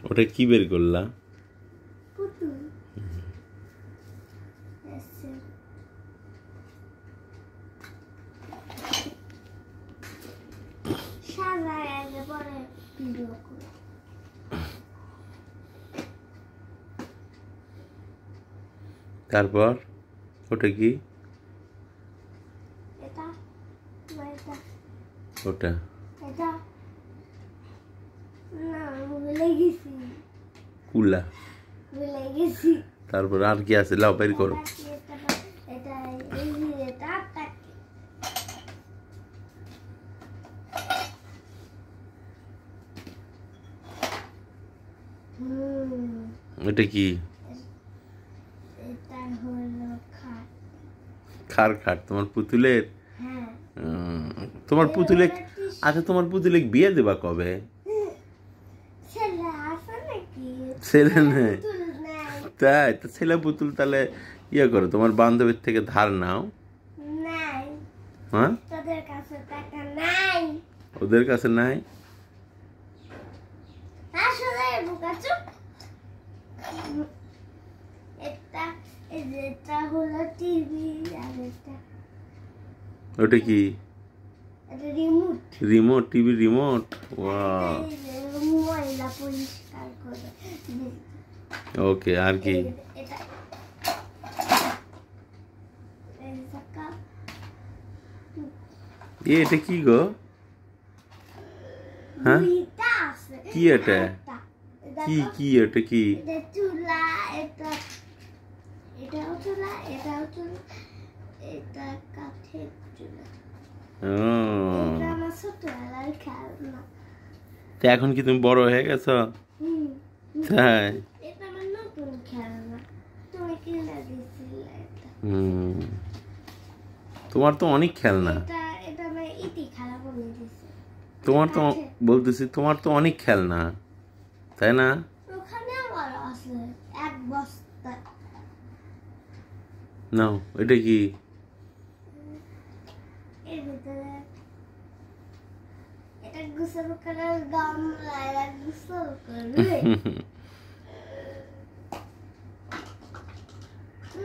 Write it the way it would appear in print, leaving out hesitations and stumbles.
ওটা কি বের করলা? পুতুল। তারপর ওটা কি? ওটা কুলা। তারপর আর কি আছে? লাও বের করো। এটা কি? খার খাট তোমার পুতুলের? তোমার পুতুলে আচ্ছা তোমার পুতুলে বিয়ে দেবা কবে? ছেলে নেই? তাই তো ছেলে পুতুল তাহলে ইয়ে করো, তোমার বান্ধবীর থেকে ধার নাও। হ্যাঁ ওদের কাছে নাই? ওটা কি? Remote, TV remote. ওয়াও, ওকে। আর কি? এটা কি গো? হ্যাঁ কি এটা? কি কি এটা কি? এখন কি তুমি বড় হয়ে গেছো? তাই? তোমার তো অনেক খেলনা। তোমার তো বলতেছি তোমার তো অনেক খেলনা, তাই না? নাও এটা কি? গোসল করার গামলা, গোসল করবে।